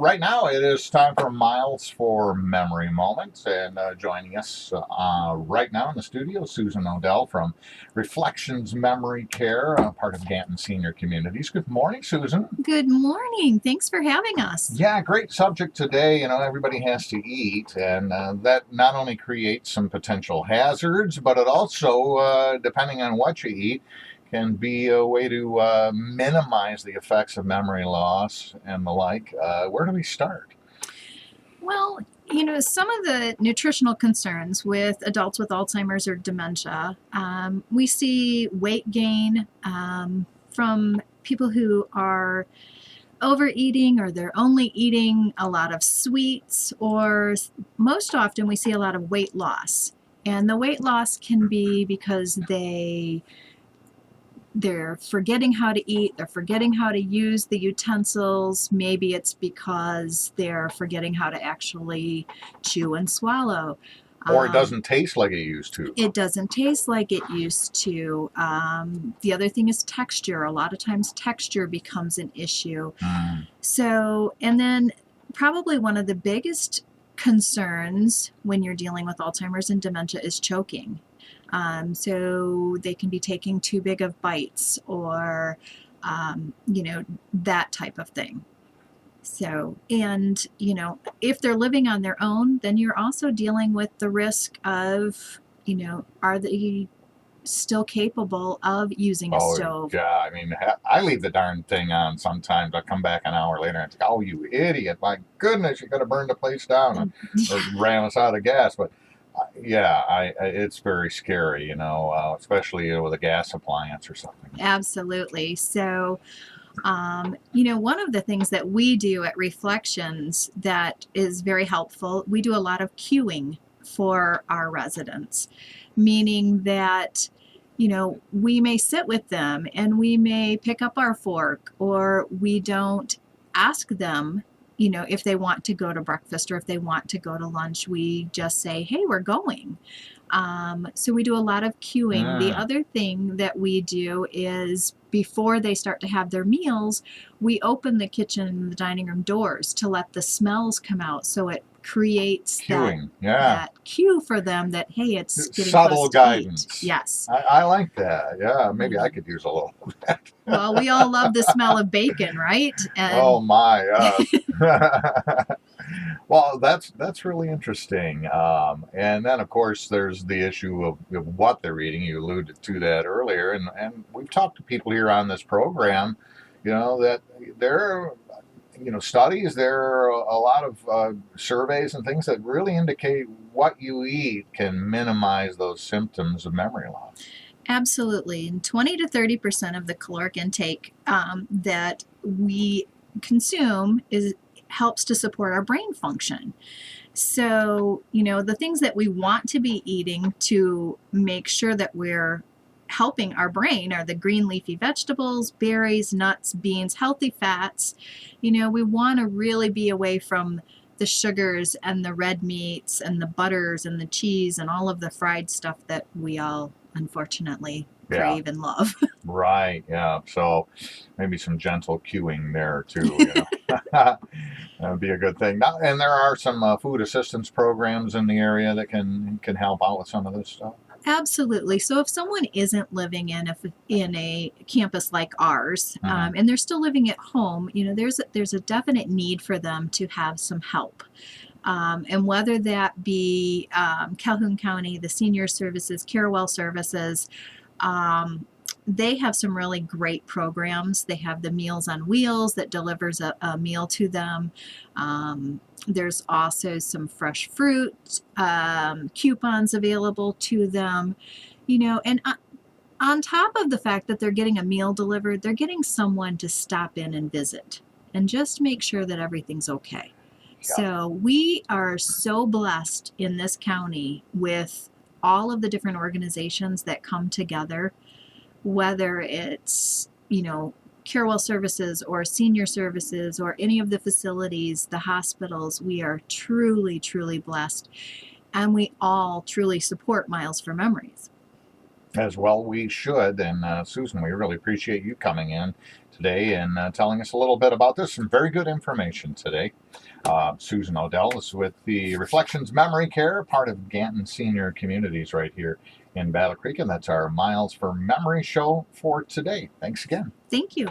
Right now, it is time for Miles for Memory Moments, and joining us right now in the studio, Susan Odell from Reflections Memory Care, part of Ganton Senior Communities. Good morning, Susan. Good morning. Thanks for having us. Yeah, great subject today. Everybody has to eat, and that not only creates some potential hazards, but it also, depending on what you eat, can be a way to minimize the effects of memory loss and the like. Where do we start? Well, some of the nutritional concerns with adults with Alzheimer's or dementia, we see weight gain from people who are overeating or they're only eating a lot of sweets, or most often we see a lot of weight loss. And the weight loss can be because they're forgetting how to eat, they're forgetting how to use the utensils. Maybe it's because they're forgetting how to actually chew and swallow. Or it doesn't taste like it used to. It doesn't taste like it used to. The other thing is texture. A lot of times texture becomes an issue. So, and then probably one of the biggest concerns when you're dealing with Alzheimer's and dementia is choking. So they can be taking too big of bites or, that type of thing. So, and, if they're living on their own, then you're also dealing with the risk of, are they still capable of using a stove? Yeah, I leave the darn thing on sometimes. I come back an hour later and it's, oh, you idiot. My goodness, you could have burned the place down or ran us out of gas. But yeah, it's very scary, especially with a gas appliance or something. Absolutely. So, one of the things that we do at Reflections that is very helpful, we do a lot of cueing for our residents, meaning that, we may sit with them and we may pick up our fork, or we don't ask them, if they want to go to breakfast or if they want to go to lunch. We just say, hey, we're going. So we do a lot of cueing. The other thing that we do is before they start to have their meals, we open the kitchen and the dining room doors to let the smells come out. So it creates that cue for them that, hey, it's getting subtle close to guidance. eat. Yes. I like that. Yeah, maybe I could use a little of that. Well, we all love the smell of bacon, right? And oh my. Well, that's really interesting. And then, of course, there's the issue of what they're eating. You alluded to that earlier, and we've talked to people here on this program, that there are, studies. There are a lot of surveys and things that really indicate what you eat can minimize those symptoms of memory loss. Absolutely. And 20 to 30% of the caloric intake that we consume helps to support our brain function. So, the things that we want to be eating to make sure that we're helping our brain are the green leafy vegetables, berries, nuts, beans, healthy fats. We want to really be away from the sugars and the red meats and the butters and the cheese and all of the fried stuff that we all unfortunately crave and love. Right. Yeah. So maybe some gentle cueing there too. That would be a good thing. Now, and there are some food assistance programs in the area that can help out with some of this stuff. Absolutely. So if someone isn't living in a campus like ours, and they're still living at home, there's a definite need for them to have some help. And whether that be Calhoun County, the Senior Services, Carewell Services, they have some really great programs. They have the Meals on Wheels that delivers a meal to them. There's also some fresh fruit coupons available to them, and on top of the fact that they're getting a meal delivered, they're getting someone to stop in and visit and just make sure that everything's okay. So we are so blessed in this county with all of the different organizations that come together, whether it's, Carewell Services or Senior Services or any of the facilities, the hospitals. We are truly, truly blessed, and we all truly support Miles for Memories. As well, we should. And Susan, we really appreciate you coming in today and telling us a little bit about this. Some very good information today. Susan Odell is with the Reflections Memory Care, part of Ganton Senior Communities right here in Battle Creek. And that's our Miles for Memory show for today. Thanks again. Thank you.